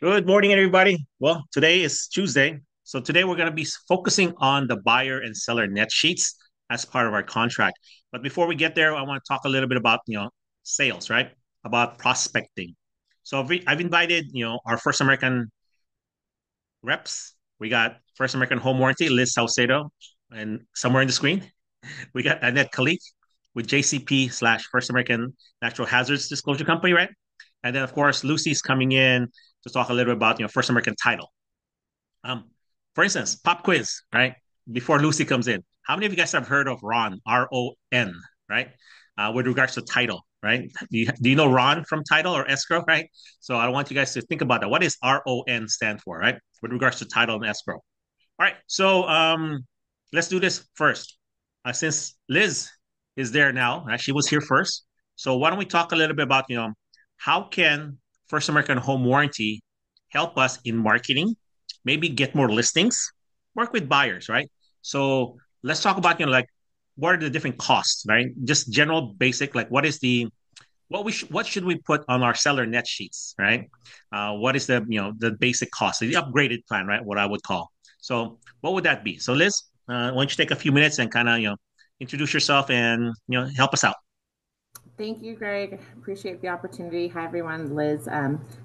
Good morning, everybody. Well, today is Tuesday. So today we're going to be focusing on the buyer and seller net sheets as part of our contract. But before we get there, I want to talk a little bit about, sales, right? About prospecting. So I've invited, our First American reps. We got First American Home Warranty, Liz Saucedo, and somewhere in the screen, we got Annette Kalik with JCP slash First American Natural Hazards Disclosure Company, right? And then, of course, Lucy's coming in to talk a little bit about, First American Title. Um, for instance, pop quiz, right? Before Lucy comes in, how many of you guys have heard of Ron, RON, right? With regards to title, right? Do you know Ron from title or escrow, right? So I want you guys to think about that. What does RON stand for, right? With regards to title and escrow. All right, so let's do this first. Since Liz is there now, she was here first. So why don't we talk a little bit about, how can First American Home Warranty help us in marketing, maybe get more listings, work with buyers, right? So let's talk about, like what are the different costs, right? Just general basic, like what should we put on our seller net sheets, right? What is the basic cost, the upgraded plan, right? What I would call. So what would that be? So Liz, why don't you take a few minutes and kind of introduce yourself and help us out. Thank you, Greg. Appreciate the opportunity. Hi, everyone. Liz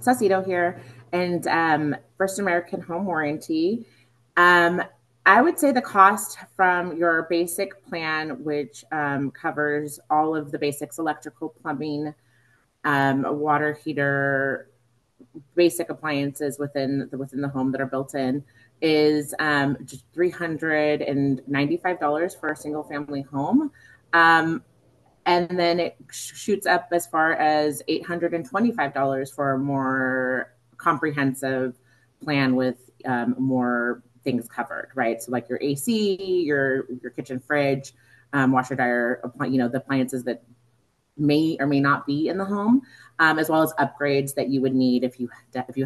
Saucedo here, and First American Home Warranty. Um, I would say the cost from your basic plan, which covers all of the basics: electrical, plumbing, a water heater, basic appliances within the home that are built in, is just $395 for a single family home. Um, and then it shoots up as far as $825 for a more comprehensive plan with more things covered, right? So like your AC, your kitchen fridge, washer dryer, the appliances that may or may not be in the home, as well as upgrades that you would need if you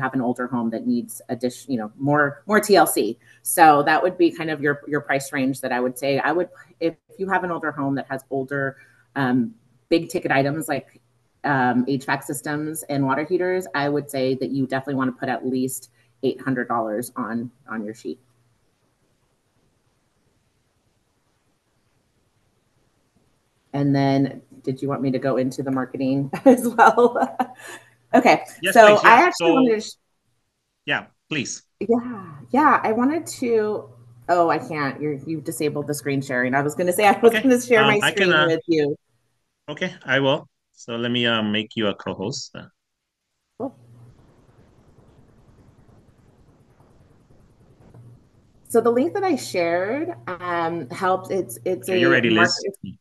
have an older home that needs addition, more TLC. So that would be kind of your price range that I would say. I would, if you have an older home that has older um, big ticket items like HVAC systems and water heaters, I would say that you definitely want to put at least $800 on your sheet. And then, did you want me to go into the marketing as well? Okay, Yes, so please. I Yeah. actually So wanted to, yeah, please. yeah, I wanted to. Oh, I can't. You've disabled the screen sharing. I was going to say I was Okay. going to share my I can. screen with you. Okay, I will. So let me make you a co-host. Cool. So the link that I shared helps. It's Okay, you're a ready, market. Liz. It's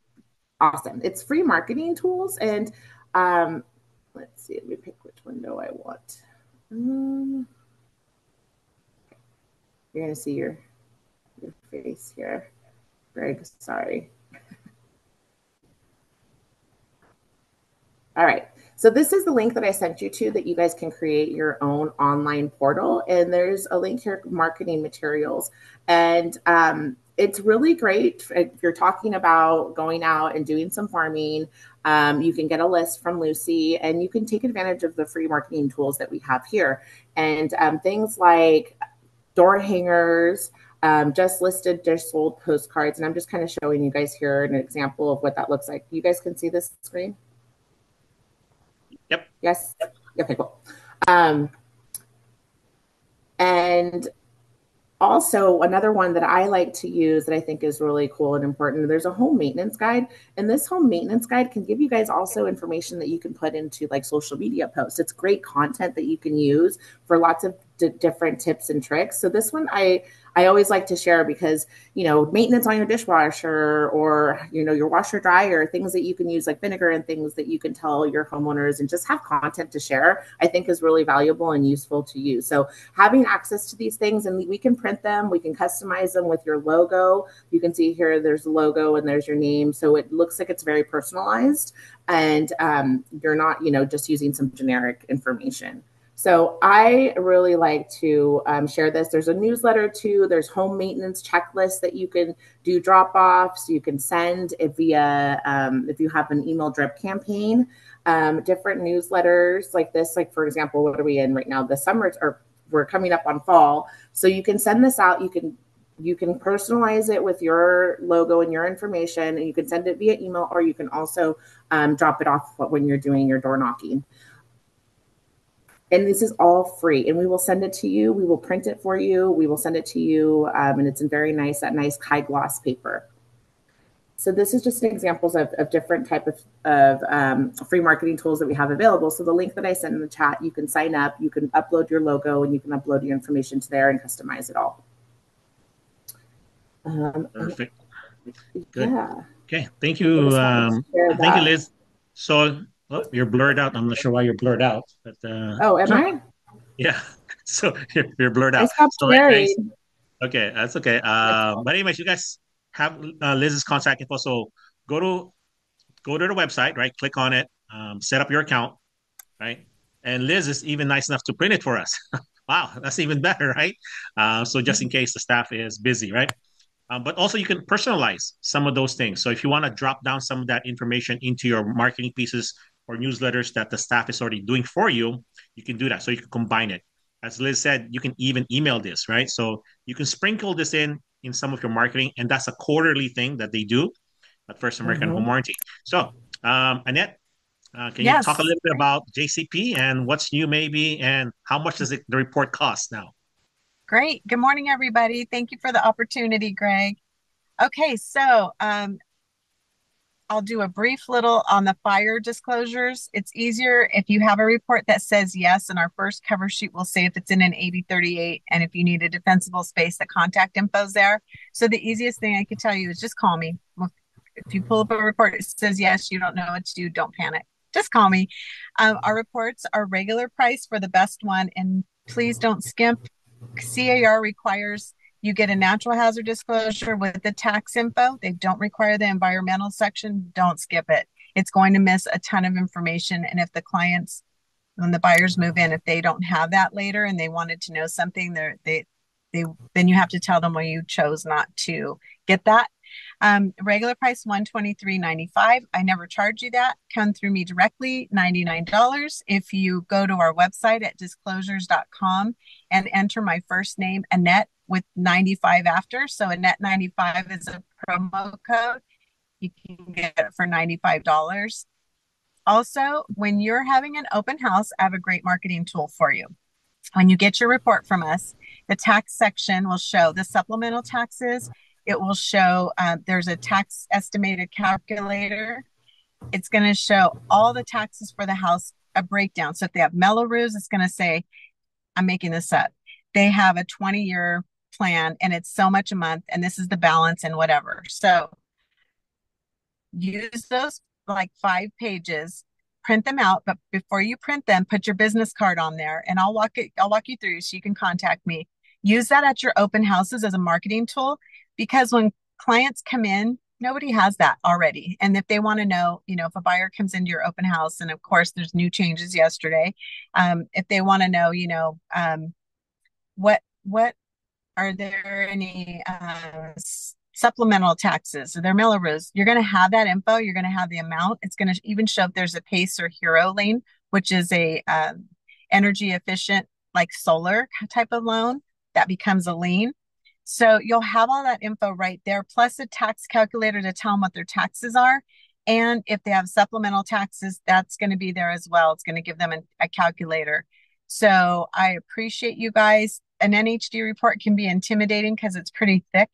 awesome. It's free marketing tools, and um, let's see. Let me pick which window I want. Um, you're going to see your face here, Greg. Sorry. All right. So this is the link that I sent you to that you guys can create your own online portal. And there's a link here, marketing materials. And it's really great if you're talking about going out and doing some farming. You can get a list from Lucy and you can take advantage of the free marketing tools that we have here. And things like door hangers, just listed, just sold postcards. And I'm just kind of showing you guys here an example of what that looks like. You guys can see this screen? Yep. Yes. Okay, cool. Um, and also, another one that I like to use that I think is really cool and important, there's a home maintenance guide. And this home maintenance guide can give you guys also information that you can put into like social media posts. It's great content that you can use for lots of different tips and tricks. So this one I always like to share because, maintenance on your dishwasher or, your washer dryer, things that you can use like vinegar and things that you can tell your homeowners and just have content to share, I think is really valuable and useful to you. So having access to these things, and we can print them, we can customize them with your logo. You can see here there's a logo and there's your name. So it looks like it's very personalized and you're not, just using some generic information. So I really like to share this. There's a newsletter too. There's home maintenance checklists that you can do drop offs. You can send it via if you have an email drip campaign. different newsletters like this. Like, for example, what are we in right now? The summer, or we're coming up on fall. So you can send this out. You can personalize it with your logo and your information, and you can send it via email, or you can also drop it off when you're doing your door knocking. And this is all free, and we will send it to you. We will print it for you. We will send it to you, and it's in that nice high gloss paper. So this is just examples of different type of free marketing tools that we have available. So the link that I sent in the chat, you can sign up, you can upload your logo, and you can upload your information to there and customize it all. Perfect. Good. Yeah. Okay. Thank you. Thank you, Liz. So you're blurred out. I'm not sure why you're blurred out, but oh, am I? Yeah. So you're blurred I out. stopped So right, sharing. guys. Okay, that's okay. But anyways, you guys have Liz's contact info. So go to go to the website, right? Click on it, set up your account, right? And Liz is even nice enough to print it for us. Wow, that's even better, right? So just in case the staff is busy, right? But also you can personalize some of those things. So if you want to drop down some of that information into your marketing pieces or newsletters that the staff is already doing for you, you can do that. So you can combine it. As Liz said, you can even email this, right? So you can sprinkle this in some of your marketing, and that's a quarterly thing that they do at First American Home Warranty. So, Annette, can you talk a Yes. little bit about JCP and what's new, maybe, and how much does the report cost now? Great. Good morning, everybody. Thank you for the opportunity, Greg. Okay, so I'll do a brief little on the fire disclosures. It's easier if you have a report that says yes, and our first cover sheet will say if it's in an 8038, and if you need a defensible space, the contact info's there. So the easiest thing I could tell you is just call me. If you pull up a report, it says yes, you don't know what to do, don't panic. Just call me. Our reports are regular price for the best one, and please don't skimp. CAR requires you get a natural hazard disclosure with the tax info. They don't require the environmental section. Don't skip it. It's going to miss a ton of information. And if the clients, when the buyers move in, if they don't have that later and they wanted to know something, then you have to tell them why you chose not to get that. Regular price $123.95. I never charge you that. Come through me directly, $99. If you go to our website at disclosures.com and enter my first name, Annette, with 95 after. So Annette 95 is a promo code. You can get it for $95. Also, when you're having an open house, I have a great marketing tool for you. When you get your report from us, the tax section will show the supplemental taxes. It will show there's a tax estimated calculator. It's going to show all the taxes for the house, a breakdown. So if they have Mello-Roos, it's going to say, I'm making this up, they have a 20-year plan and it's so much a month and this is the balance and whatever. So use those like 5 pages, print them out, but before you print them, put your business card on there and I'll walk you through so you can contact me. Use that at your open houses as a marketing tool, because when clients come in, nobody has that already. And if they want to know, if a buyer comes into your open house, and of course there's new changes yesterday, if they want to know, what are there any supplemental taxes? Are there Mello-Roos? You're going to have that info. You're going to have the amount. It's going to even show if there's a PACE or HERO lien, which is a energy efficient, like solar type of loan that becomes a lien. So you'll have all that info right there, plus a tax calculator to tell them what their taxes are. And if they have supplemental taxes, that's going to be there as well. It's going to give them a calculator. So I appreciate you guys. An NHD report can be intimidating because it's pretty thick.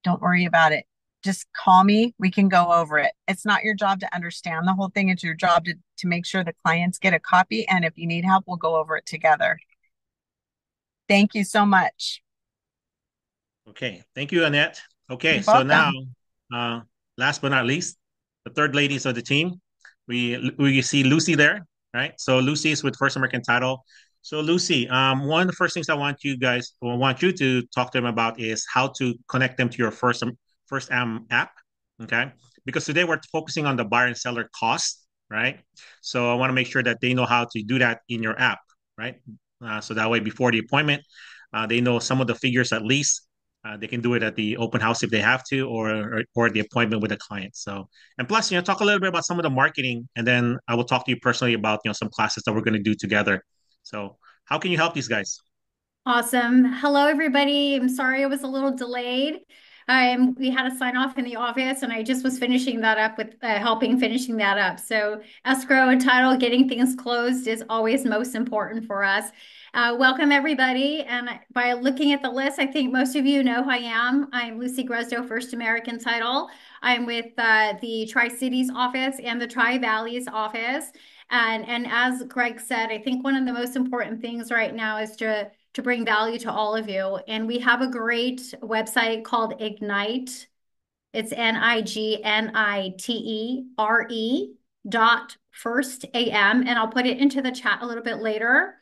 Don't worry about it. Just call me. We can go over it. It's not your job to understand the whole thing. It's your job to make sure the clients get a copy. And if you need help, we'll go over it together. Thank you so much. Okay. Thank you, Annette. Okay. You're So welcome. now, last but not least, the third ladies of the team, we see Lucy there, right? So Lucy is with First American Title. So Lucy, one of the first things I want you to talk to them about is how to connect them to your First Am app, okay? Because today we're focusing on the buyer and seller cost, right? So I want to make sure that they know how to do that in your app, right? So that way, before the appointment, they know some of the figures at least, They can do it at the open house if they have to, or the appointment with the client. So, and plus, talk a little bit about some of the marketing, and then I will talk to you personally about some classes that we're going to do together. So, how can you help these guys? Awesome. Hello, everybody. I'm sorry I was a little delayed. We had a sign off in the office, and I just was finishing that up with helping finishing that up. So, escrow and title, getting things closed is always most important for us. Welcome, everybody. And by looking at the list, I think most of you know who I am. I'm Lucy Grezdo, First American Title. I'm with the Tri Cities office and the Tri Valleys office. And as Greg said, I think one of the most important things right now is to bring value to all of you. And we have a great website called Ignite. It's NIGNITERE.first.am. And I'll put it into the chat a little bit later.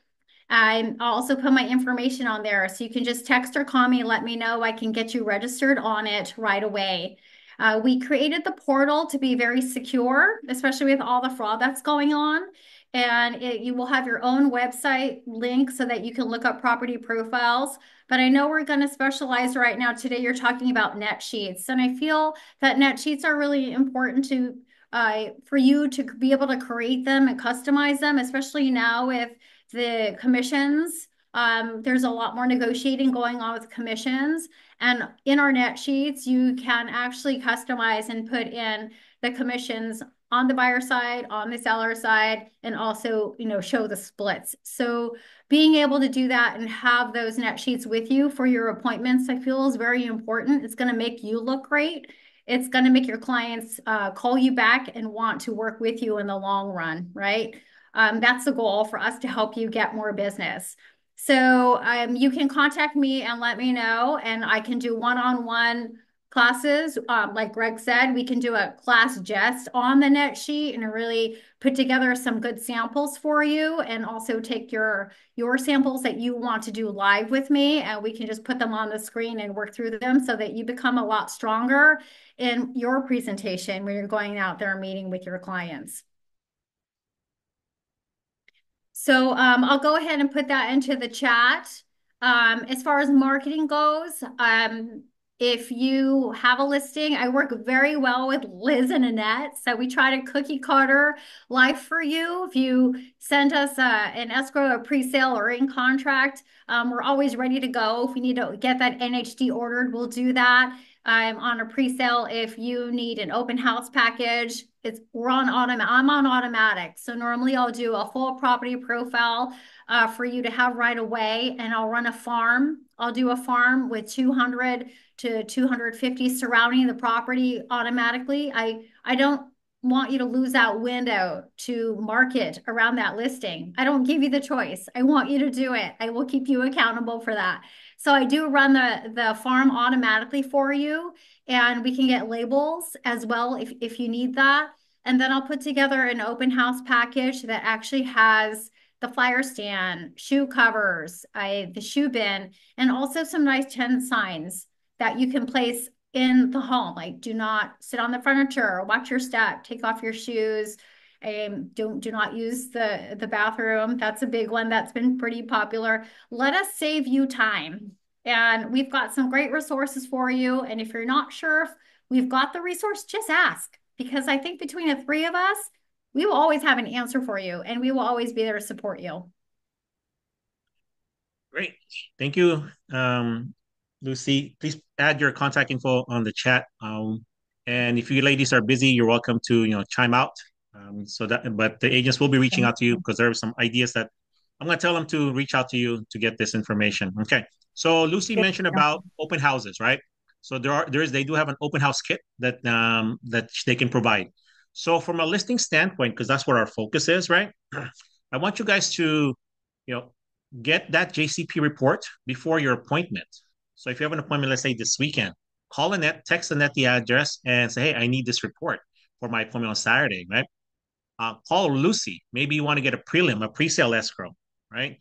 I'll also put my information on there. So you can just text or call me, let me know. I can get you registered on it right away. We created the portal to be very secure, especially with all the fraud that's going on. And you will have your own website link so that you can look up property profiles. But I know we're going to specialize right now. Today, you're talking about net sheets. And I feel that net sheets are really important for you to be able to create them and customize them, especially now with the commissions. There's a lot more negotiating going on with commissions. And in our net sheets, you can actually customize and put in the commissions on the buyer side, on the seller side, and also, show the splits. So being able to do that and have those net sheets with you for your appointments, I feel is very important. It's going to make you look great. It's going to make your clients call you back and want to work with you in the long run, right? That's the goal for us to help you get more business. So you can contact me and let me know, and I can do one-on-one classes. Like Greg said, we can do a class just on the net sheet and really put together some good samples for you, and also take your samples that you want to do live with me, and we can just put them on the screen and work through them so that you become a lot stronger in your presentation when you're going out there meeting with your clients. So I'll go ahead and put that into the chat. As far as marketing goes, if you have a listing, I work very well with Liz and Annette. So we try to cookie cutter life for you. If you send us an escrow, a pre-sale, or in contract, we're always ready to go. If we need to get that NHD ordered, we'll do that. On a pre-sale, if you need an open house package, I'm on automatic. So normally I'll do a full property profile for you to have right away, and I'll run a farm. I'll do a farm with 200 to 250 surrounding the property automatically. I don't want you to lose that window to market around that listing. I don't give you the choice. I want you to do it. I will keep you accountable for that. So I do run the farm automatically for you, and we can get labels as well if you need that. And then I'll put together an open house package that actually has the flyer stand, shoe covers, the shoe bin, and also some nice 10 signs that you can place in the home. Like, do not sit on the furniture, watch your step, take off your shoes. Do not use the bathroom. That's a big one that's been pretty popular. Let us save you time. And we've got some great resources for you. And if you're not sure if we've got the resource, just ask. Because I think between the three of us, we will always have an answer for you, and we will always be there to support you. Great. Thank you, Lucy. Please add your contact info on the chat. And if you ladies are busy, you're welcome to chime out. But the agents will be reaching out to you because there are some ideas that I'm going to tell them to reach out to you to get this information. Okay. So Lucy mentioned about open houses, right? So they do have an open house kit that they can provide. So from a listing standpoint, because that's what our focus is, right? I want you guys to, get that JCP report before your appointment. So if you have an appointment, let's say this weekend, call Annette, text Annette the address, and say, hey, I need this report for my appointment on Saturday, right? Call Lucy. Maybe you want to get a prelim, a pre-sale escrow, right?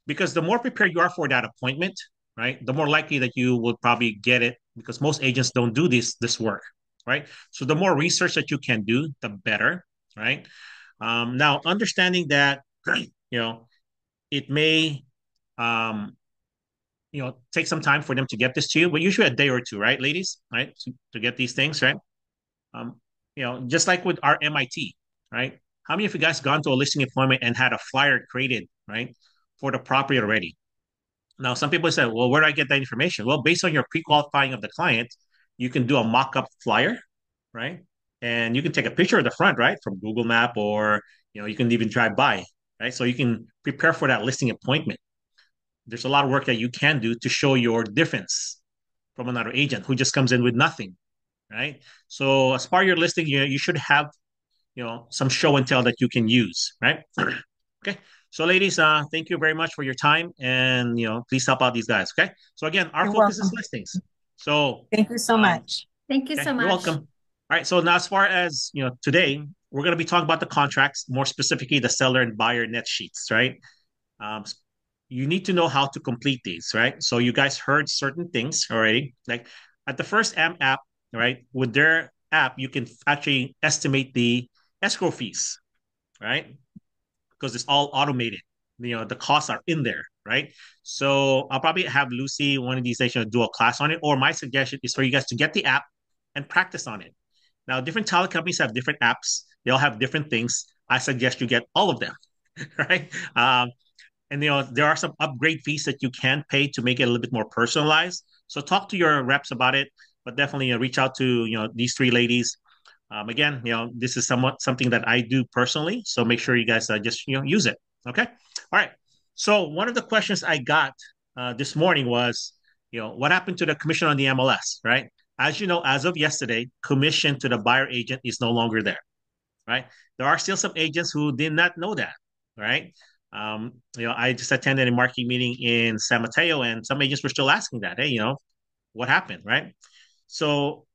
Because the more prepared you are for that appointment, right, the more likely that you will probably get it, because most agents don't do this work, right? So the more research that you can do, the better, right? Now, understanding that, it may take some time for them to get this to you, but usually a day or two, right, ladies, right, to get these things, right? Um, just like with our MIT, right? How many of you guys gone to a listing appointment and had a flyer created, right, for the property already? Now, some people say, well, where do I get that information? Well, based on your pre-qualifying of the client, you can do a mock-up flyer, right? And you can take a picture of the front, right, from Google Map, or you can even drive by, right? So you can prepare for that listing appointment. There's a lot of work that you can do to show your difference from another agent who just comes in with nothing, right? So as part of your listing, you should have some show and tell that you can use, right? Okay. So ladies, thank you very much for your time, and please help out these guys. Okay. So again, our You're focus is welcome. listings. So Thank you so much. Thank you okay, so you're much. welcome. All right. So now, as far as today, we're going to be talking about the contracts, more specifically the seller and buyer net sheets, right? Um, you need to know how to complete these, right? So you guys heard certain things already. Like at the First AM app, right? With their app, you can actually estimate the escrow fees, right? Because it's all automated. The costs are in there, right? So I'll probably have Lucy one of these days do a class on it. Or my suggestion is for you guys to get the app and practice on it. Now, different title companies have different apps. They all have different things. I suggest you get all of them, right? And there are some upgrade fees that you can pay to make it a little bit more personalized. So talk to your reps about it, but definitely reach out to these three ladies. Again, this is something that I do personally. So make sure you guys just use it. Okay. All right. So one of the questions I got this morning was, what happened to the commission on the MLS, right? As you know, as of yesterday, commission to the buyer agent is no longer there, right? There are still some agents who did not know that, right? I just attended a marketing meeting in San Mateo, and some agents were still asking that, hey, what happened, right? So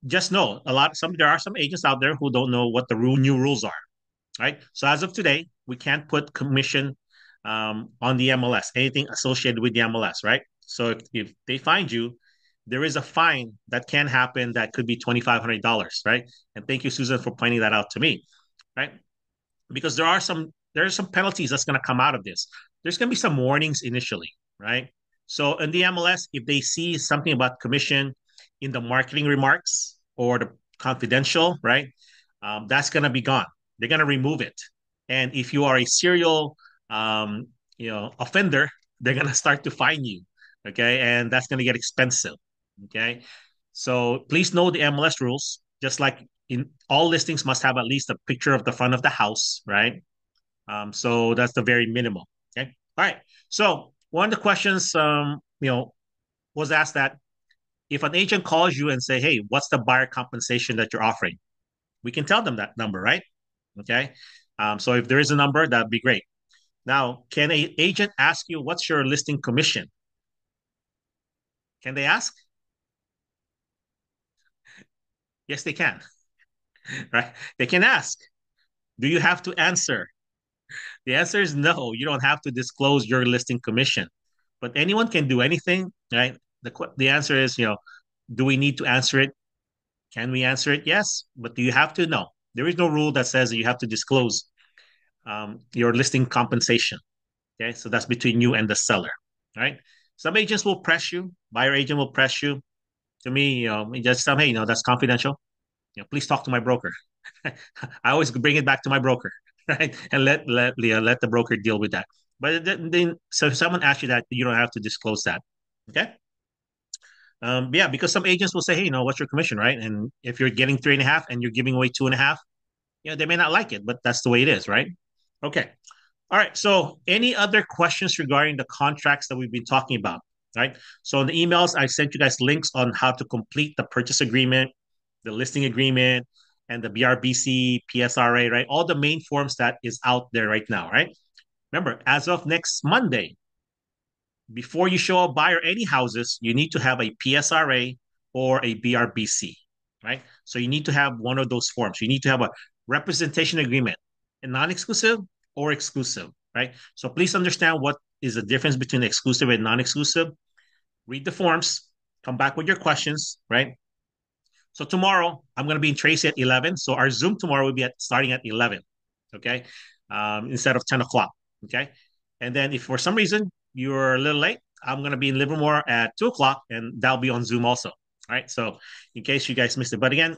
just know there are some agents out there who don't know what the new rules are, right? So as of today, we can't put commission on the MLS, anything associated with the MLS, right? So if they find you, there is a fine that can happen that could be $2,500, right? And thank you, Susan, for pointing that out to me, right? Because there are some penalties that's going to come out of this. There's going to be some warnings initially, right? So in the MLS, if they see something about commission in the marketing remarks or the confidential, right, that's going to be gone. They're going to remove it. And if you are a serial, offender, they're going to start to fine you, okay, and that's going to get expensive, okay. So please know the MLS rules. Just like in all listings, must have at least a picture of the front of the house, right? So that's the very minimum. Okay. All right. So one of the questions, was asked that if an agent calls you and say, "Hey, what's the buyer compensation that you're offering?" We can tell them that number, right? Okay. So if there is a number, that'd be great. Now, can an agent ask you what's your listing commission? Can they ask? Yes, they can. Right? They can ask. Do you have to answer? The answer is no. You don't have to disclose your listing commission, but anyone can do anything, right? The answer is, do we need to answer it? Can we answer it? Yes, but do you have to? No. There is no rule that says that you have to disclose your listing compensation. Okay, so that's between you and the seller, right? Some agents will press you. Buyer agent will press you. To me, just tell them, hey, that's confidential. Please talk to my broker. I always bring it back to my broker, right? And let the broker deal with that. But then, so if someone asks you that, you don't have to disclose that. Okay. Yeah, because some agents will say, hey, what's your commission, right? And if you're getting 3.5 and you're giving away 2.5, they may not like it, but that's the way it is, right? Okay. All right. So, any other questions regarding the contracts that we've been talking about, right? So, in the emails, I sent you guys links on how to complete the purchase agreement, the listing agreement, and the BRBC, PSRA, right? All the main forms that is out there right now, right? Remember, as of next Monday, before you show a buyer any houses, you need to have a PSRA or a BRBC, right? So you need to have one of those forms. You need to have a representation agreement, a non-exclusive or exclusive, right? So please understand what is the difference between exclusive and non-exclusive. Read the forms, come back with your questions, right? So tomorrow I'm going to be in Tracy at 11. So our Zoom tomorrow will be starting at 11, okay? Instead of 10 o'clock, okay? And then if for some reason you're a little late, I'm going to be in Livermore at 2 o'clock, and that'll be on Zoom also. All right. So in case you guys missed it, but again,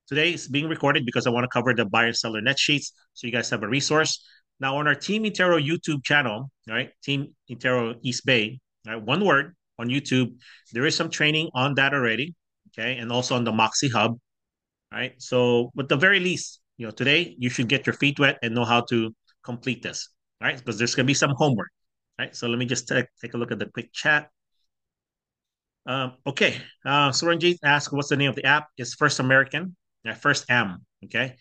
today is being recorded because I want to cover the buyer and seller net sheets, so you guys have a resource. Now on our Team Intero YouTube channel, all right, Team Intero East Bay, all right, one word on YouTube. There is some training on that already, okay, and also on the Moxie Hub. All right. So, at the very least, today you should get your feet wet and know how to complete this. All right. Because there's going to be some homework. All right. So, let me just take a look at the quick chat. Okay. Suranjit asked, what's the name of the app? It's First American, First Am. Okay.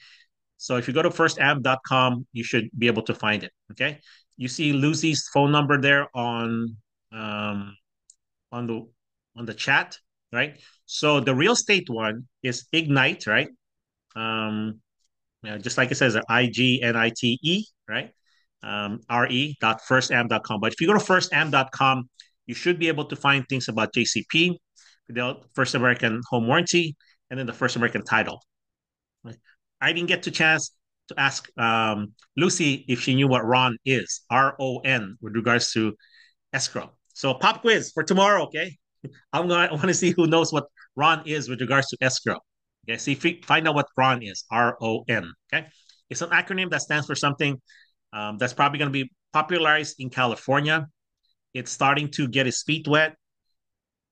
So, if you go to firstam.com, you should be able to find it. Okay. You see Lucy's phone number there um, on the chat, right? So, the real estate one is Ignite, right? Just like it says, IGNITE, right? re.firstam.com. But if you go to firstam.com, you should be able to find things about JCP, the First American Home Warranty, and then the First American Title. I didn't get the chance to ask Lucy if she knew what RON is, RON, with regards to escrow. So pop quiz for tomorrow, okay? I want to see who knows what RON is with regards to escrow. Okay, see, find out what RON is, RON. Okay, it's an acronym that stands for something that's probably going to be popularized in California. It's starting to get its feet wet.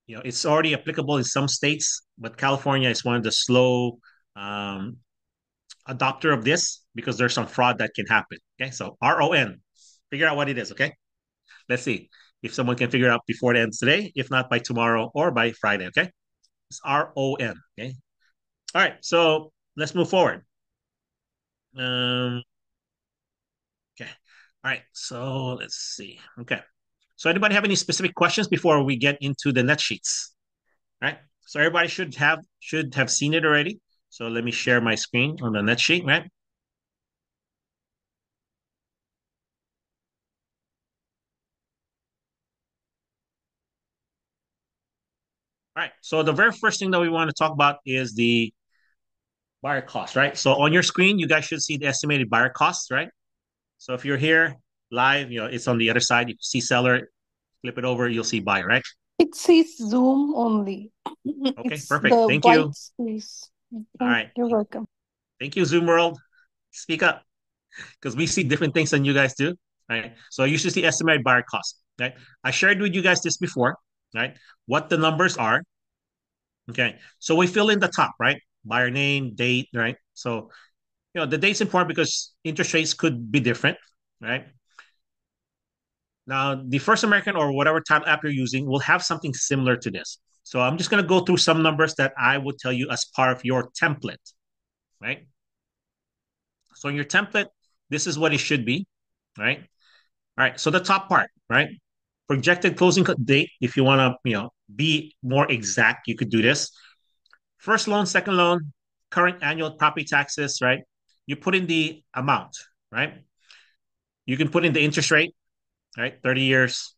It's already applicable in some states, but California is one of the slow adopter of this because there's some fraud that can happen. Okay, so RON, figure out what it is. Okay, let's see if someone can figure it out before it ends today. If not, by tomorrow or by Friday. Okay, it's RON. Okay, all right. So let's move forward. Okay. All right. So let's see. Okay. So anybody have any specific questions before we get into the net sheets? All right. So everybody should have seen it already. So let me share my screen on the net sheet, right? All right. So the very first thing that we want to talk about is the buyer cost, right? So on your screen, you guys should see the estimated buyer costs, right? So if you're here live, it's on the other side. If you see seller, flip it over, you'll see buyer, right? It says Zoom only. Okay, It's perfect. the Thank white you. space. All right. You're welcome. Thank you, Zoom World. Speak up because we see different things than you guys do, right? So you should see estimated buyer cost, right? I shared with you guys this before, right? What the numbers are, okay? So we fill in the top, right? Buyer name, date, right? So, the date's important because interest rates could be different, right? Now, the First American or whatever title app you're using will have something similar to this. So I'm just going to go through some numbers that I would tell you as part of your template, right? So in your template, this is what it should be, right? All right. So the top part, right? Projected closing date. If you want to, be more exact, you could do this. First loan, second loan, current annual property taxes, right? You put in the amount, right? You can put in the interest rate, right? 30 years,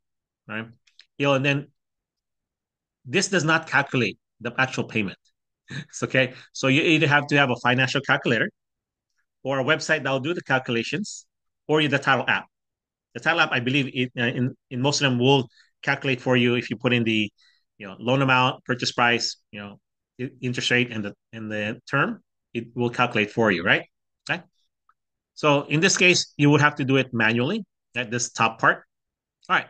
right? And then this does not calculate the actual payment. It's okay. So you either have to have a financial calculator or a website that will do the calculations, or the title app. The title app, I believe, in most of them will calculate for you if you put in the loan amount, purchase price, interest rate, and the term. It will calculate for you, right? Okay. So in this case, you would have to do it manually at this top part. All right.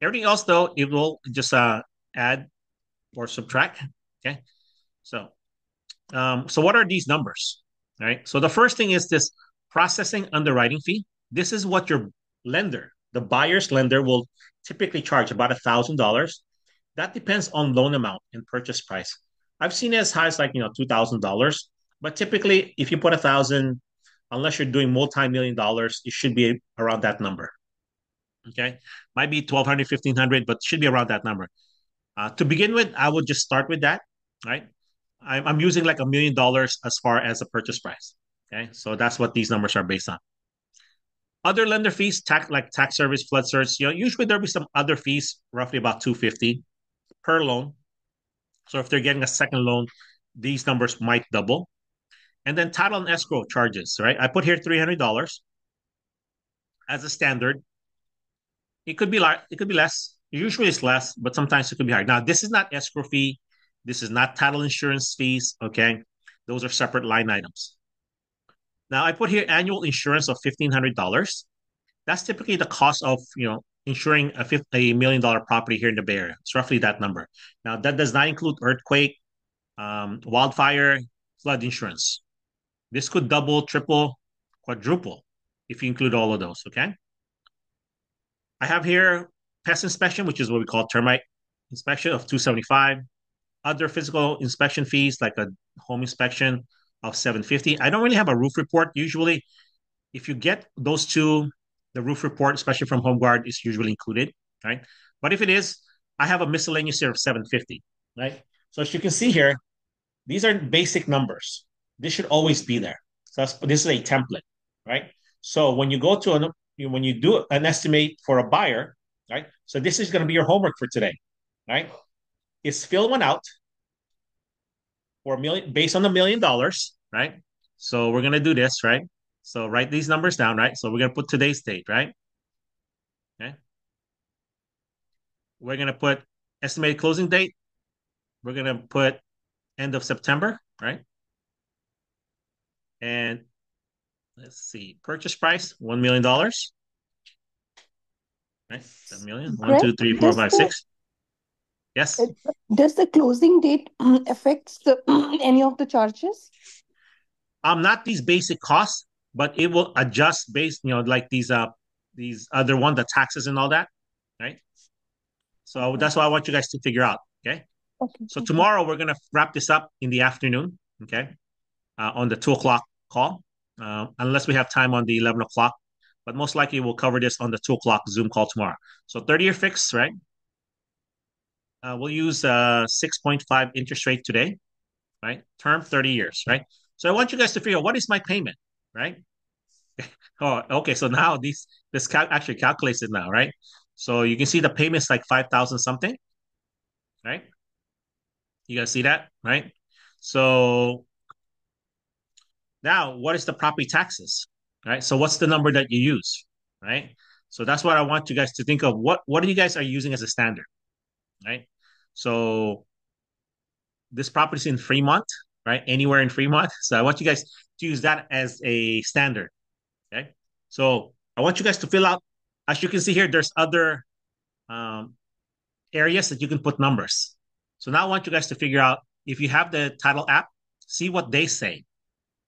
Everything else, though, it will just add or subtract. Okay. So what are these numbers? All right. So the first thing is this processing underwriting fee. This is what your lender, the buyer's lender, will typically charge about $1,000. That depends on loan amount and purchase price. I've seen it as high as $2,000, but typically if you put 1,000, unless you're doing multi-million dollars, it should be around that number. Okay, might be 1,200, 1,500, but should be around that number. To begin with, I would just start with that, right? I'm using like $1,000,000 as far as a purchase price. Okay, so that's what these numbers are based on. Other lender fees, tax service, flood search, usually there'll be some other fees, roughly about $250 per loan. So if they're getting a second loan, these numbers might double. And then title and escrow charges, right? I put here $300 as a standard. It could be less. Usually it's less, but sometimes it could be higher. Now, this is not escrow fee. This is not title insurance fees. Okay. Those are separate line items. Now I put here annual insurance of $1,500. That's typically the cost of, insuring a $1 million property here in the Bay Area. It's roughly that number. Now that does not include earthquake, wildfire, flood insurance. This could double, triple, quadruple if you include all of those. Okay. I have here pest inspection, which is what we call termite inspection of 275. Other physical inspection fees like a home inspection of 750. I don't really have a roof report. Usually, if you get those two, the roof report, especially from Home Guard, is usually included, right? But if it is, I have a miscellaneous here of 750, right? So as you can see here, these are basic numbers. This should always be there. So this is a template, right? So when you go to when you do an estimate for a buyer, right? So this is going to be your homework for today, right? Is fill one out for a million based on $1 million, right? So we're gonna do this, right? So write these numbers down, right? So we're gonna put today's date, right? Okay. We're gonna put estimated closing date. We're gonna put end of September, right? And let's see, purchase price $1 million, right? 7 million. One, Greg, two, three, four, five, six. Yes. Does the closing date affects the any of the charges? Not these basic costs, but it will adjust based, like these other one, the taxes and all that, right? So that's what I want you guys to figure out. Okay. Okay. So tomorrow we're gonna wrap this up in the afternoon. Okay. On the 2 o'clock call, unless we have time on the 11 o'clock. But most likely we'll cover this on the 2 o'clock Zoom call tomorrow. So 30-year fix, right? We'll use 6.5 interest rate today, right? Term 30 years, right? So I want you guys to figure out what is my payment, right? Oh, okay. So now this actually calculates it now, right? So you can see the payment's like 5,000 something, right? You guys see that, right? So now what is the property taxes, right? So what's the number that you use, right? So that's what I want you guys to think of. What do you guys are using as a standard, right? So this property is in Fremont, right? Anywhere in Fremont. So I want you guys to use that as a standard, okay? So I want you guys to fill out. As you can see here, there's other um, areas that you can put numbers. So now I want you guys to figure out if you have the title app, see what they say,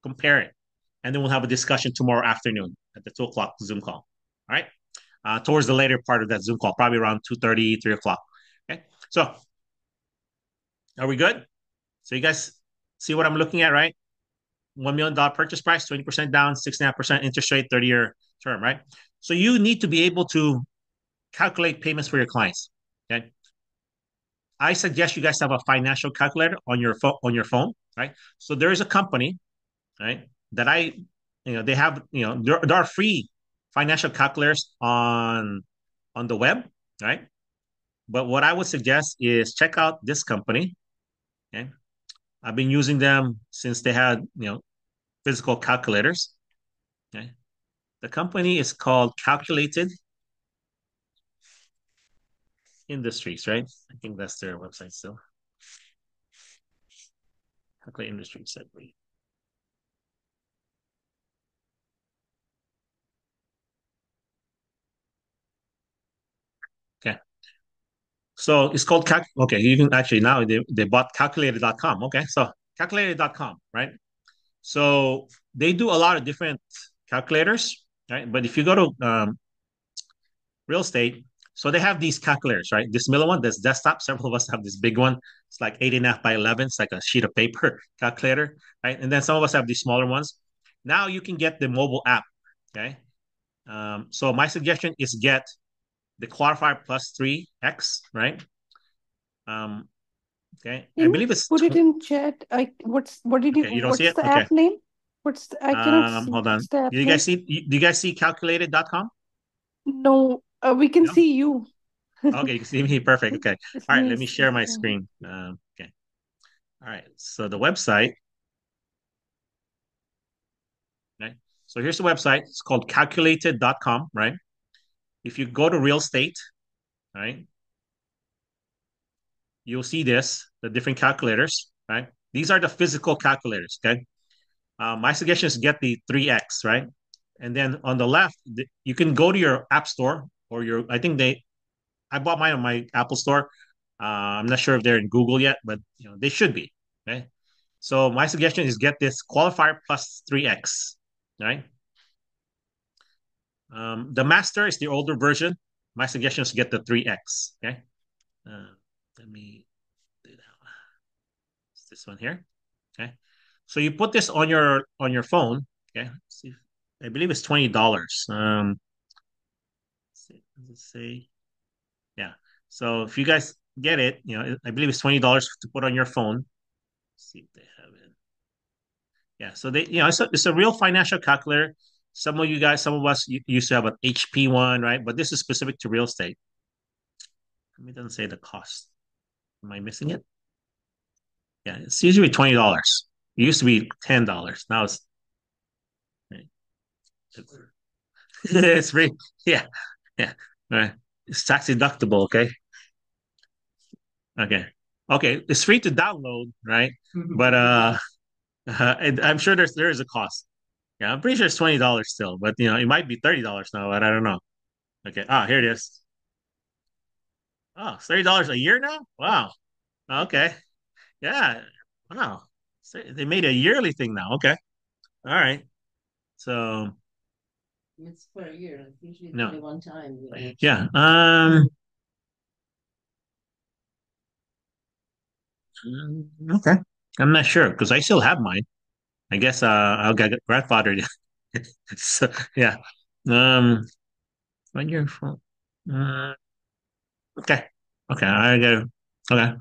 compare it, and then we'll have a discussion tomorrow afternoon at the 2 o'clock Zoom call. All right. Towards the later part of that Zoom call, probably around 2:30, 3 o'clock. Okay. So are we good? So you guys see what I'm looking at, right? $1 million purchase price, 20% down, 6.5% interest rate, 30-year term, right? So you need to be able to calculate payments for your clients. Okay. I suggest you guys have a financial calculator on your phone, right? So there is a company, right, that they have, there are free financial calculators on the web, right? But what I would suggest is check out this company. Okay. I've been using them since they had, physical calculators. Okay. The company is called Calculated Industries, right? I think that's their website still. Calculated Industries, said we. Okay. So it's called okay, you can actually now they bought calculator.com. Okay. So calculator.com, right? So they do a lot of different calculators, right? But if you go to real estate, so they have these calculators, right? This middle one, this desktop. Several of us have this big one. It's like 8.5 by 11. It's like a sheet of paper calculator, right? And then some of us have these smaller ones. Now you can get the mobile app, okay? So my suggestion is get the Qualifier Plus 3X, right? Okay, I Can believe you it's put it in chat? What did okay. You don't see what's it? the Okay. app name? I cannot see. Hold on. What's the app Do you name? guys see? Do you guys see calculated.com? No, we can No. see you. Okay, you can see me. Perfect. Okay. It's All right. Let me nice. share my screen. Okay. All right. So the website. Okay. So here's the website. It's called calculated.com, right? If you go to real estate, right? you'll see the different calculators, right? These are the physical calculators, okay? My suggestion is get the 3X, right? And then on the left, you can go to your app store or I bought mine on my Apple store. I'm not sure if they're in Google yet, but they should be, okay? So my suggestion is get this qualifier plus 3X, right? The master is the older version. My suggestion is get the 3X, okay? Let me do that one. It's this one here, okay? So you put this on your phone, okay? Let's see, I believe it's $20. Let's say, yeah. So if you guys get it, I believe it's $20 to put on your phone. Let's see if they have it. Yeah. So it's a real financial calculator. Some of us used to have an HP one, right? But this is specific to real estate. It doesn't say the cost. Am I missing it? Yeah, it's usually $20. It used to be $10. Now it's it's free. Yeah, yeah. All right. It's tax deductible. Okay. Okay. Okay. It's free to download, right? But I'm sure there is a cost. Yeah, I'm pretty sure it's $20 still, but it might be $30 now, but I don't know. Okay. Ah, here it is. Oh, it's $30 a year now? Wow. Okay. Yeah. Wow. So they made a yearly thing now. Okay. All right. So It's for a year. It's usually no. only one time. Yeah. Okay. I'm not sure because I still have mine. I guess I'll get grandfathered. So yeah. Um, when you're from, uh, okay. Okay. I get it. Okay. All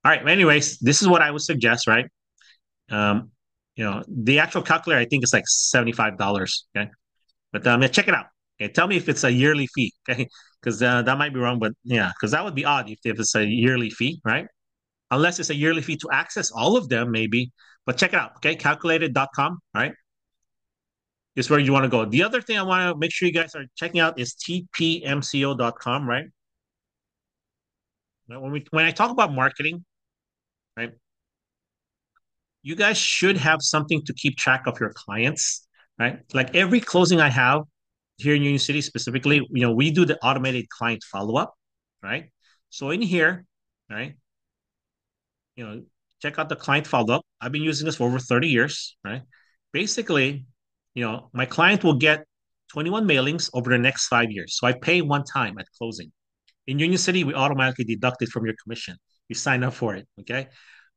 right. Anyways, this is what I would suggest, right? Um, the actual calculator I think is like $75. Okay. But yeah, check it out. Okay. Tell me if it's a yearly fee. Okay. Because that might be wrong, but yeah, because that would be odd if it's a yearly fee, right? Unless it's a yearly fee to access all of them, maybe. But check it out. Okay. Calculated.com, right? Is where you want to go. The other thing I want to make sure you guys are checking out is tpmco.com, right? When I talk about marketing, right, you guys should have something to keep track of your clients, right? Like every closing I have here in Union City specifically, we do the automated client follow-up, right? So in here, right, check out the client follow-up. I've been using this for over 30 years, right? Basically, my client will get 21 mailings over the next 5 years. So I pay one time at closing. In Union City, we automatically deduct it from your commission. You sign up for it, okay?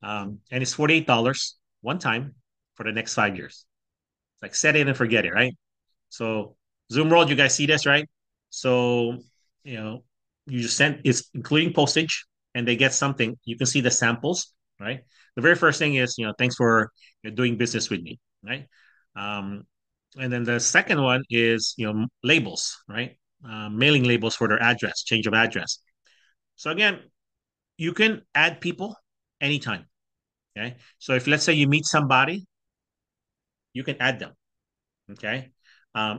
And it's $48 one time for the next 5 years. It's like set it and forget it, right? So Zoom World, you guys see this, right? So, you just send it's including postage and they get something. You can see the samples, right? The very first thing is, thanks for doing business with me, right? And then the second one is, labels, right? Mailing labels for their address, change of address. So again, you can add people anytime. Okay. So if let's say you meet somebody, you can add them. Okay.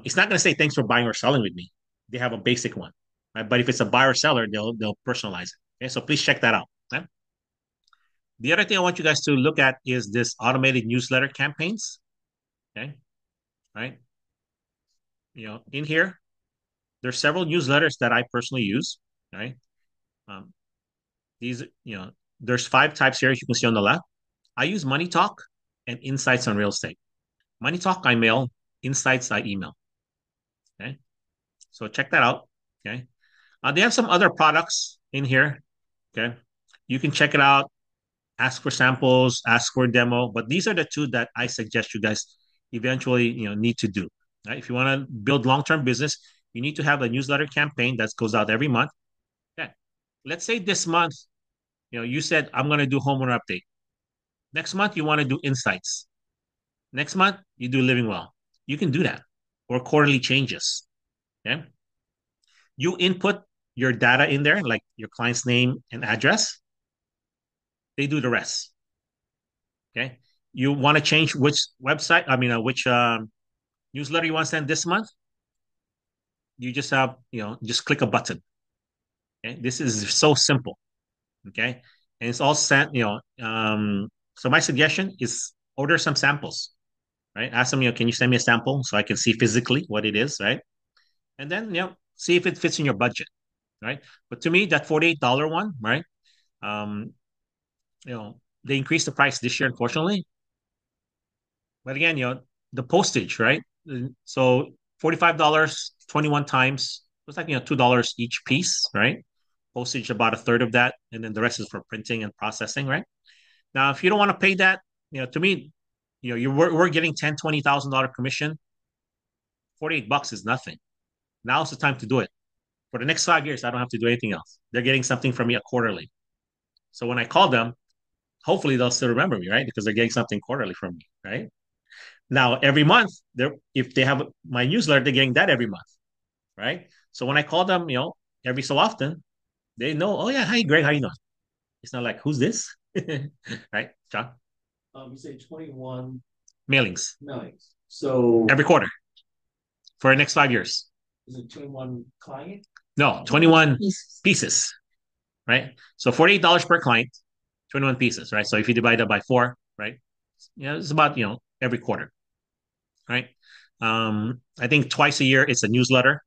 It's not going to say thanks for buying or selling with me. They have a basic one, right? But if it's a buyer or seller, they'll personalize it. Okay. So please check that out. Okay? The other thing I want you guys to look at is this automated newsletter campaigns. Okay. Right. In here, there's several newsletters that I personally use. Right. Um, these, there's 5 types here, as you can see on the left. I use Money Talk and Insights on Real Estate. Money Talk, I mail. Insights, I email. Okay. So check that out. Okay. They have some other products in here. Okay. You can check it out, ask for samples, ask for a demo. But these are the 2 that I suggest you guys eventually, need to do. Right. If you want to build long-term business, you need to have a newsletter campaign that goes out every month. Okay. Let's say this month, you said, I'm going to do homeowner update. Next month, you want to do insights. Next month, you do living well. You can do that, or quarterly changes. Okay. You input your data in there, like your client's name and address. They do the rest. Okay. You want to change which website, which newsletter you want to send this month? You just have, just click a button. Okay. This is so simple. Okay. and it's all sent. So my suggestion is order some samples, right? Ask them, can you send me a sample so I can see physically what it is, right? And then see if it fits in your budget, right? But to me, that $48 one, right? Um, they increased the price this year, unfortunately. But again, the postage, right? So $45, 21 times, it's like $2 each piece, right? Postage about a third of that, and then the rest is for printing and processing, right? Now, if you don't want to pay that, to me, we're getting $10,000, $20,000 commission. $48 is nothing. Now's the time to do it. For the next 5 years, I don't have to do anything else. They're getting something from me quarterly. So when I call them, hopefully they'll still remember me, right? Because they're getting something quarterly from me, right? Now, every month, if they have my newsletter, they're getting that every month, right? So when I call them, every so often, they know, oh yeah, hi Greg, how you doing? It's not like, who's this? Right, John? You say 21 Mailings mailings. So every quarter for the next 5 years. is it 21 client? No, 21 pieces, right? So $48 per client, 21 pieces, right? So if you divide that by 4, right? It's about, every quarter, right? I think twice a year it's a newsletter,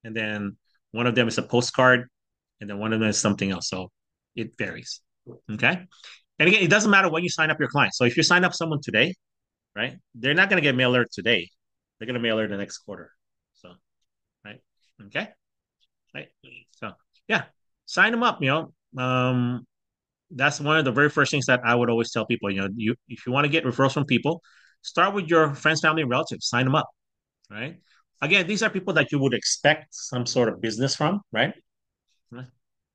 and then one of them is a postcard, and then one of them is something else. So it varies. Okay. And again, it doesn't matter when you sign up your client. So if you sign up someone today, right, they're not going to get mail alert today. They're going to mail alert the next quarter. So, right. Okay. Right. So, yeah, sign them up. That's one of the very first things that I would always tell people. If you want to get referrals from people, start with your friends, family, and relatives. Sign them up. Right. Again, these are people that you would expect some sort of business from, right?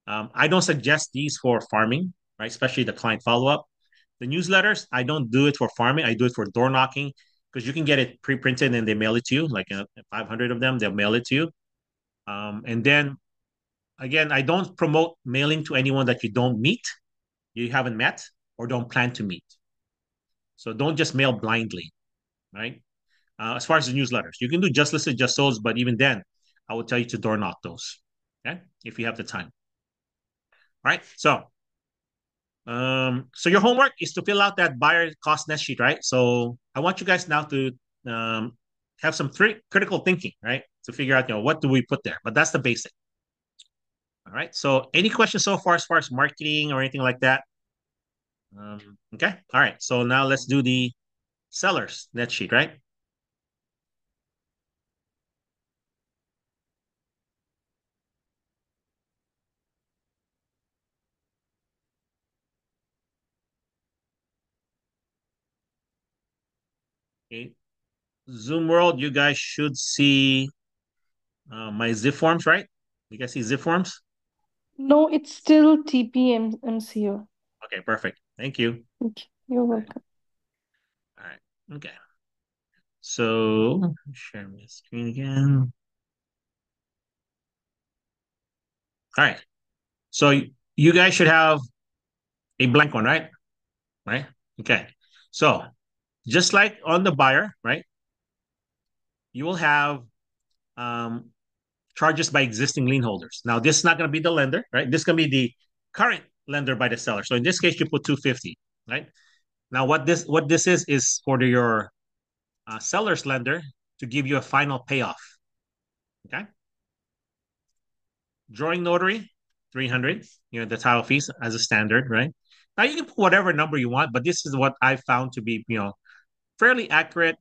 I don't suggest these for farming, right? Especially the client follow up. The newsletters, I don't do it for farming. I do it for door knocking because you can get it pre-printed and they mail it to you, like 500 of them, they'll mail it to you. And then again, I don't promote mailing to anyone that you don't meet, you haven't met, or don't plan to meet. So don't just mail blindly, right? As far as the newsletters, you can do just listed, just sold, but even then, I would tell you to door knock those, okay, if you have the time. All right. So your homework is to fill out that buyer cost net sheet, right? So I want you guys now to have some critical thinking, right? To figure out, what do we put there? But that's the basic. All right. So any questions so far as marketing or anything like that? Okay. All right. So now let's do the sellers net sheet, right? Okay. Zoom World, you guys should see my zip forms, right? You guys see zip forms? No, it's still TPMCO. Okay, perfect. Thank you. Okay, you're welcome. All right. Okay. So share my screen again. All right. So you guys should have a blank one, right? Right. Okay. So just like on the buyer, right? You will have um, charges by existing lien holders. Now, this is not going to be the lender, right? This is going to be the current lender by the seller. So in this case, you put 250, right? Now, what this is for your seller's lender to give you a final payoff. Okay. Drawing notary, 300, the title fees as a standard, right? Now you can put whatever number you want, but this is what I found to be, fairly accurate.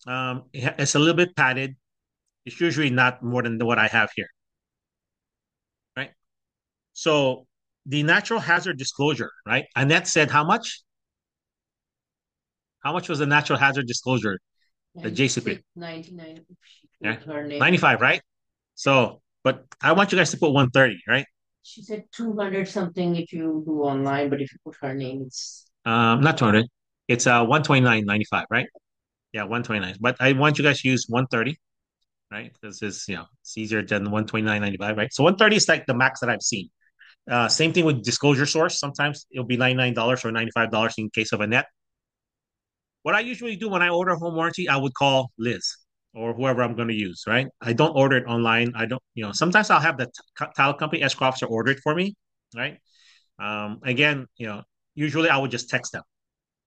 It's a little bit padded. It's usually not more than what I have here, right? So the natural hazard disclosure, right? Annette said how much? How much was the natural hazard disclosure? The JCP? 99. Yeah. Her name. 95, right? So, but I want you guys to put 130, right? She said 200 something if you do online, but if you put her name, it's Not 200. It's 129.95, right? Yeah, 129. But I want you guys to use 130, right? Because it's easier than 129.95, right? So 130 is like the max that I've seen. Same thing with disclosure source. Sometimes it'll be $99 or $95 in case of Annette. What I usually do when I order a home warranty, I would call Liz or whoever I'm going to use, right? I don't order it online. I don't, sometimes I'll have the title company escrow officer order it for me, right? Again, usually I would just text them.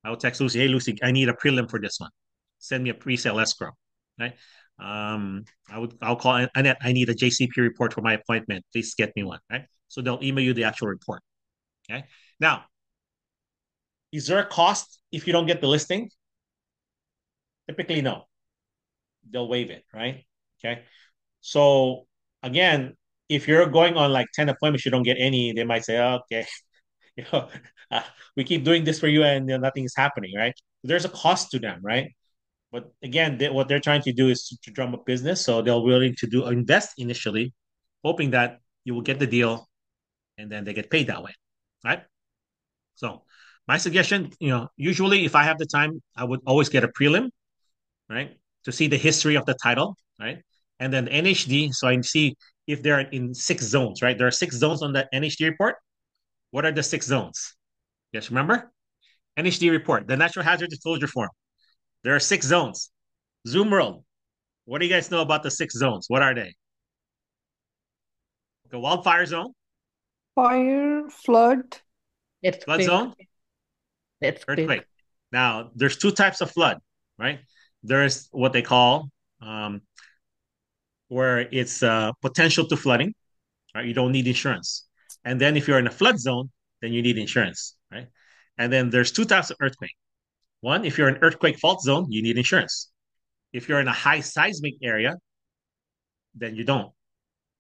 I would text Lucy, hey Lucy, I need a prelim for this one. Send me a pre-sale escrow, right? I'll call Annette, I need a JCP report for my appointment. Please get me one, right? So they'll email you the actual report. Okay. Now, is there a cost if you don't get the listing? Typically, no. They'll waive it, right? Okay. So again, if you're going on like 10 appointments, you don't get any, they might say, oh, okay, you know, uh, we keep doing this for you and nothing is happening, right? There's a cost to them, right? But again, what they're trying to do is to drum up business, so they're willing to do invest initially, hoping that you will get the deal, and then they get paid that way, right? So my suggestion, usually if I have the time, I would always get a prelim, right, to see the history of the title, right, and then NHD, so I see if they're in 6 zones, right? There are 6 zones on the NHD report. What are the 6 zones? Yes, remember? NHD report, the Natural Hazard Disclosure Form. There are 6 zones. Zoom World, what do you guys know about the 6 zones? What are they? The wildfire zone, Fire, flood. flood zone, earthquake. Now, there's 2 types of flood, right? There's what they call where it's potential to flooding, right? You don't need insurance. And then if you're in a flood zone, then you need insurance, right? And then there's 2 types of earthquake. One, if you're in earthquake fault zone, you need insurance. If you're in a high seismic area, then you don't.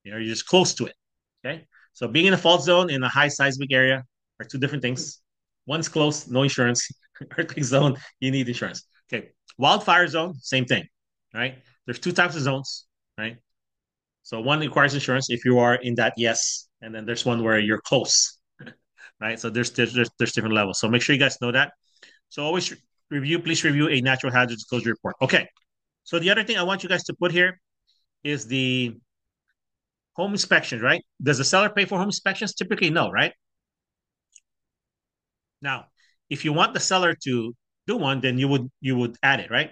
You're just close to it. Okay. So being in a fault zone in a high seismic area are 2 different things. One's close, no insurance. Earthquake zone, you need insurance. Okay. Wildfire zone, same thing. Right. There's 2 types of zones. Right. So one requires insurance if you are in that, yes, and then there's one where you're close. Right. So there's different levels. So make sure you guys know that. So always please review a natural hazard disclosure report. Okay. So the other thing I want you guys to put here is the home inspections, right? Does the seller pay for home inspections? Typically, no, right? Now, if you want the seller to do one, then you would add it, right?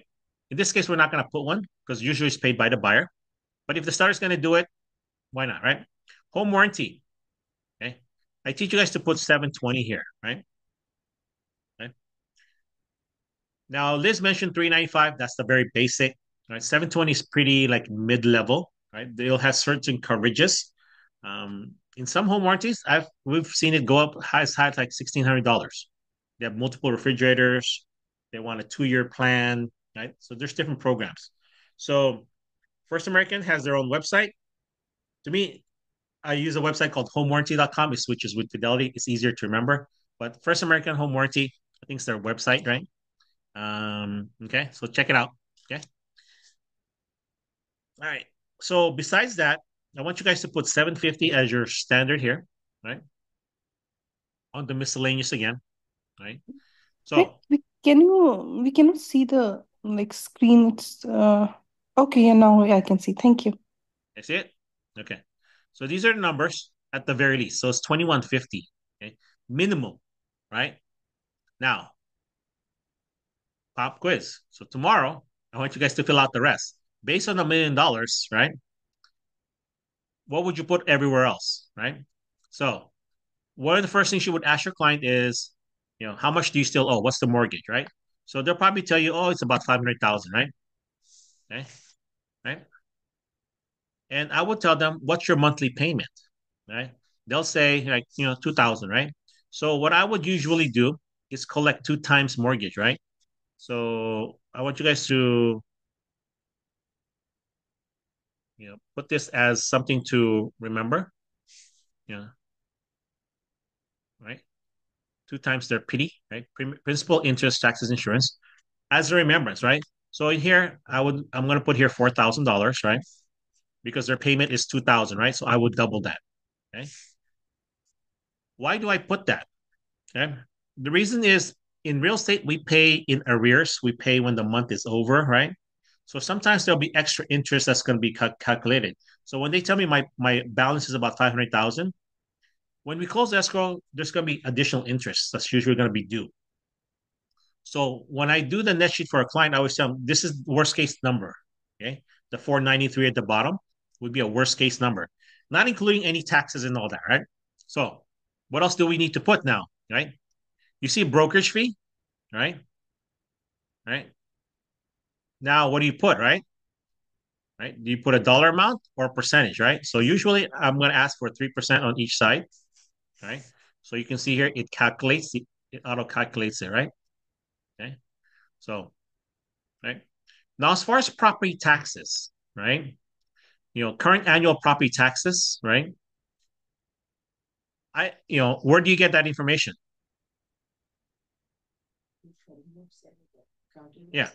In this case, we're not going to put one because usually it's paid by the buyer. But if the seller's going to do it, why not, right? Home warranty. Okay. I teach you guys to put 720 here, right? Okay. Now, Liz mentioned 395. That's the very basic, right? 720 is pretty like mid-level, right? They'll have certain coverages. In some home warranties, we've seen it go up as high as like $1,600. They have multiple refrigerators. They want a 2-year plan, right? So there's different programs. So First American has their own website. To me, I use a website called homewarranty.com. It switches with Fidelity. It's easier to remember. But First American Home Warranty, I think it's their website, right? Okay, so check it out. Okay. All right. So besides that, I want you guys to put 750 as your standard here, right? On the miscellaneous again, right? Wait, So we cannot see the like screen. It's okay, and now I can see. Thank you. I see it. Okay. So these are the numbers at the very least. So it's 2150. Okay. Minimum, right? Now, pop quiz. So tomorrow, I want you guys to fill out the rest. Based on $1 million, right? What would you put everywhere else, right? So one of the first things you would ask your client is, how much do you still owe? What's the mortgage, right? So they'll probably tell you, oh, it's about 500,000, right? Okay, right. And I would tell them, what's your monthly payment, right? They'll say like, 2,000, right? So what I would usually do is collect 2 times mortgage, right? So I want you guys to, put this as something to remember, yeah, right? 2 times their PD, right? Principal, interest, taxes, insurance, as a remembrance, right? So in here, I'm going to put here $4,000, right? Because their payment is 2,000, right? So I would double that. Okay. Why do I put that? Okay. The reason is in real estate, we pay in arrears. We pay when the month is over, right? So sometimes there'll be extra interest that's going to be calculated. So when they tell me my balance is about 500,000, when we close escrow, there's going to be additional interest that's usually going to be due. So when I do the net sheet for a client, I always tell them this is worst case number. Okay. The 493 at the bottom would be a worst case number, not including any taxes and all that, right? So What else do we need to put now, right? You see brokerage fee, right? Right. Now, what do you put, right? Right? Do you put a dollar amount or a percentage, right? So usually I'm going to ask for 3% on each side, right? So you can see here, it calculates, it auto calculates it, right? Okay. So, right. Now, as far as property taxes, right? Current annual property taxes, right? Where do you get that information? Yeah,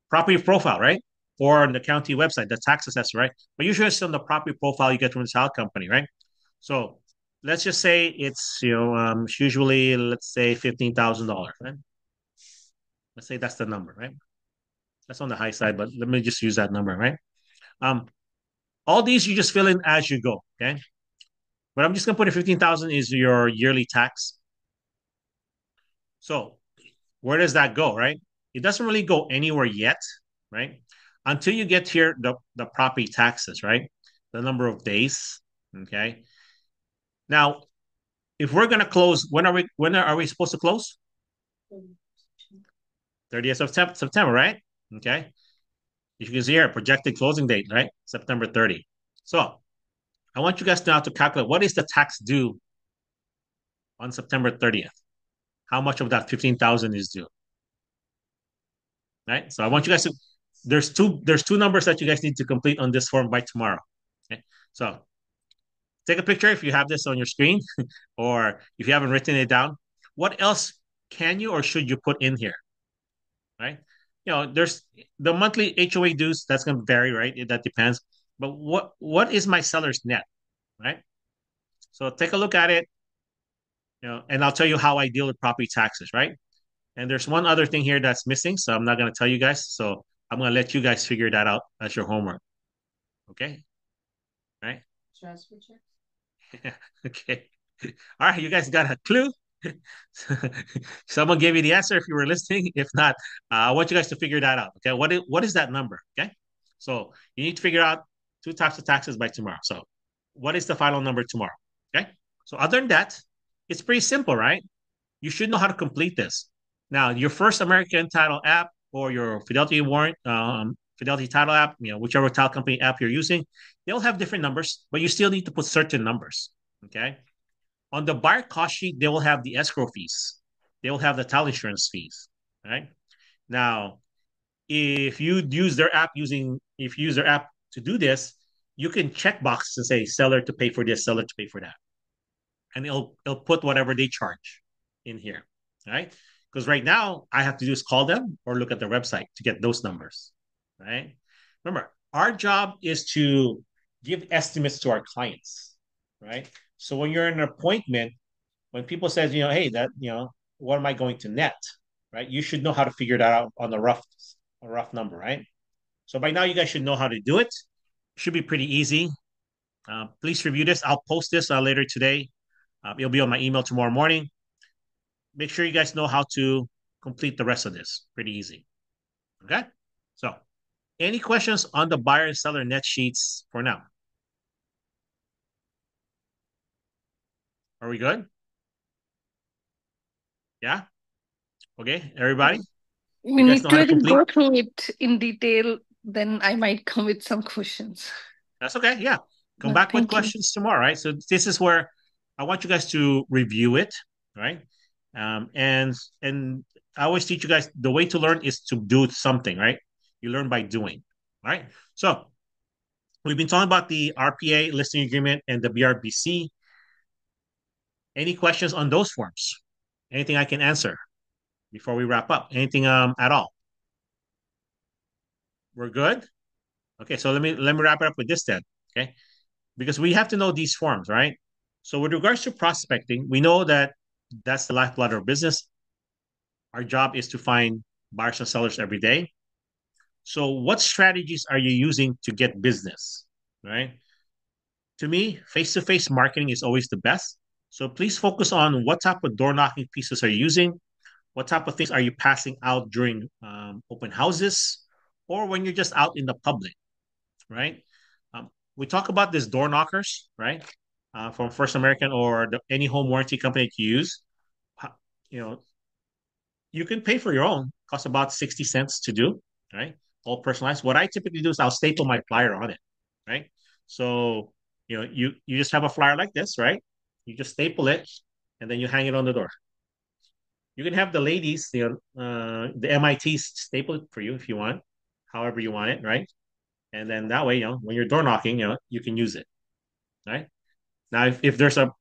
property profile, right? Or on the county website, the tax assessor, right? But usually it's on the property profile you get from the title company, right? So let's just say it's usually let's say $15,000, right? Let's say that's the number, right? That's on the high side, but let me just use that number, right? Um, all these you just fill in as you go, okay? But I'm just gonna put it 15,000 is your yearly tax. So where does that go, right? It doesn't really go anywhere yet, right? Until you get here, the property taxes, right? The number of days, okay? Now, if we're gonna close, when are we supposed to close? 30th of September, right? Okay. You can see here, projected closing date, right? September 30. So I want you guys now to calculate what is the tax due on September 30th? How much of that 15,000 is due? Right? So I want you guys to there's two numbers that you guys need to complete on this form by tomorrow. Okay. So take a picture if you have this on your screen or if you haven't written it down. What else can you or should you put in here? Right? There's the monthly HOA dues, that's gonna vary, right? That depends. But what is my seller's net? Right? So take a look at it, and I'll tell you how I deal with property taxes, right? And there's one other thing here that's missing, so I'm not going to tell you guys. So I'm going to let you guys figure that out as your homework. Okay? Right? Transfer check. Okay. All right, you guys got a clue? Someone gave you the answer if you were listening. If not, I want you guys to figure that out. Okay, what is that number? Okay, so you need to figure out two types of taxes by tomorrow. So, what is the final number tomorrow? Okay, so other than that, it's pretty simple, right? You should know how to complete this. Now, your first American Title app or your Fidelity Title app, whichever title company app you're using, they'll have different numbers, but you still need to put certain numbers. Okay. On the buyer cost sheet, they will have the escrow fees. They will have the title insurance fees. Right. Now, if you use their app to do this, you can check boxes and say seller to pay for this, seller to pay for that, and it'll put whatever they charge in here, right? Because right now I have to do is call them or look at their website to get those numbers, right? Remember, our job is to give estimates to our clients, right? So when you're in an appointment, when people says, hey, what am I going to net, right? You should know how to figure that out on a rough number, right? So by now you guys should know how to do it. Should be pretty easy. Please review this. I'll post this later today. It'll be on my email tomorrow morning. Make sure you guys know how to complete the rest of this. Pretty easy. Okay? So, any questions on the buyer and seller net sheets for now? Are we good? Yeah? Okay, everybody? We You guys need know to how to really complete? go through it in detail, then I might come with some questions. That's okay. Yeah. Come But back with thank you. questions tomorrow, right? So this is where I want you guys to review it, right? And I always teach you guys the way to learn is to do something, right? You learn by doing, right? So we've been talking about the RPA listing agreement and the BRBC. Any questions on those forms? Anything I can answer before we wrap up? Anything at all? We're good? Okay, so let me wrap it up with this then. Okay. Because we have to know these forms, right? So with regards to prospecting, we know that that's the lifeblood of business. Our job is to find buyers and sellers every day. So what strategies are you using to get business, right? To me, face-to-face marketing is always the best. So please focus on what type of door knocking pieces are you using? What type of things are you passing out during open houses or when you're just out in the public, right? We talk about these door knockers, right? from First American or any home warranty company that you use, you know, you can pay for your own. Costs about 60 cents to do, right? All personalized. What I typically do is I'll staple my flyer on it, right? So, you just have a flyer like this, right? You just staple it and then you hang it on the door. You can have the ladies, the MIT staple it for you if you want, however you want it, right? And then that way, when you're door knocking, you can use it, right? Now, if there's a,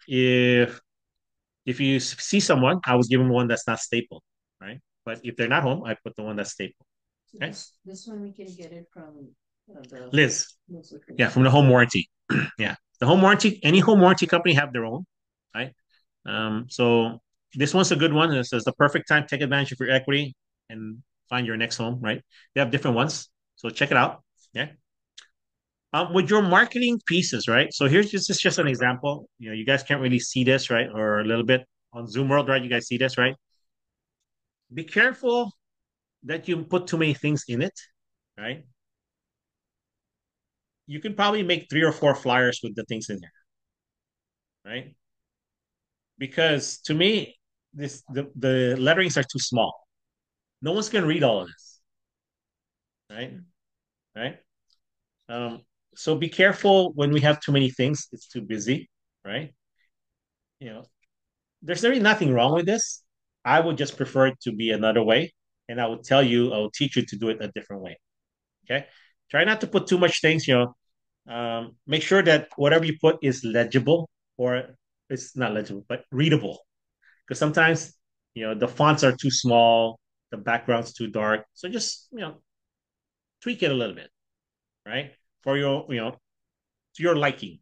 if you see someone, I would give them one that's not stapled, right? But if they're not home, I put the one that's stapled. So Okay? this one we can get it from the Liz. Liz, okay. Yeah, from the home warranty. Yeah. The home warranty, any home warranty company have their own, right? So this one's a good one. This is the perfect time to take advantage of your equity and find your next home, right? They have different ones. So check it out. Yeah. With your marketing pieces, right? So here's just an example. You guys can't really see this, right? Or a little bit on Zoom World, right? You guys see this, right? Be careful that you put too many things in it, right? You can probably make 3 or 4 flyers with the things in there, right? Because to me, the letterings are too small. No one's gonna read all of this, right? Right. So be careful when we have too many things. It's too busy, right? You know, there's really nothing wrong with this. I would just prefer it to be another way, and I will teach you to do it a different way. Okay. Try not to put too much things. Make sure that whatever you put is legible, or it's not legible, but readable. Because sometimes, the fonts are too small, the background's too dark. So just, tweak it a little bit, right? For your, to your liking,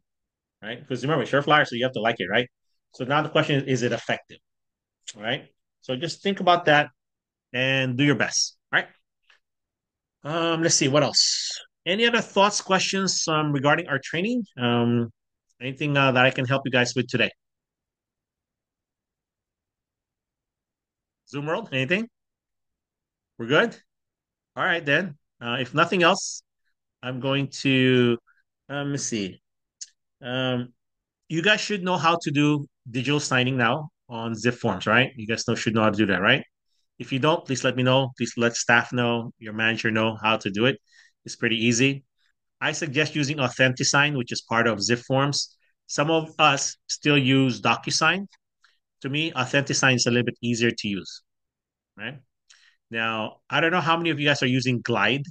right? Because remember, it's your flyer, so you have to like it, right? So now the question is it effective, right? So just think about that and do your best, right? Let's see, what else? Any other thoughts, questions regarding our training? Anything that I can help you guys with today? Zoom World, anything? We're good? All right, then. If nothing else, I'm going to, let's see. You guys should know how to do digital signing now on Zip Forms, right? You guys should know how to do that, right? If you don't, please let me know. Please let staff know, your manager know how to do it. It's pretty easy. I suggest using AuthentiSign, which is part of Zip Forms. Some of us still use DocuSign. To me, AuthentiSign is a little bit easier to use, right? Now, I don't know how many of you guys are using Glide.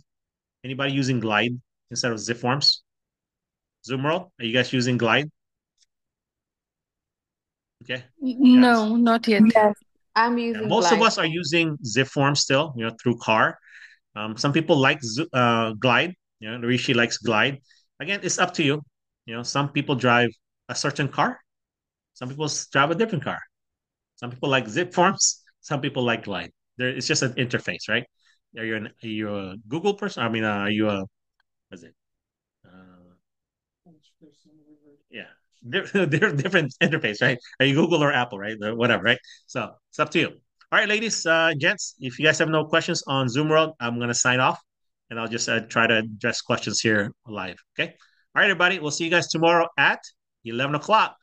Anybody using Glide instead of Zip Forms? Zoom World, are you guys using Glide? Okay. No, not yet. Yes, I'm Yeah, using most of Glide. us are using Zip Forms still, through Car. Some people like Glide. Rishi likes Glide. Again, it's up to you. Some people drive a certain car. Some people drive a different car. Some people like Zip Forms. Some people like Glide. It's just an interface, right? Are you a Google person? I mean, are you a, what is it? Yeah, they're different interface, right? Are you Google or Apple, right? Or whatever, right? So it's up to you. All right, ladies, gents, if you guys have no questions on Zoom World, I'm gonna sign off, and I'll just try to address questions here live. Okay. All right, everybody. We'll see you guys tomorrow at 11 o'clock.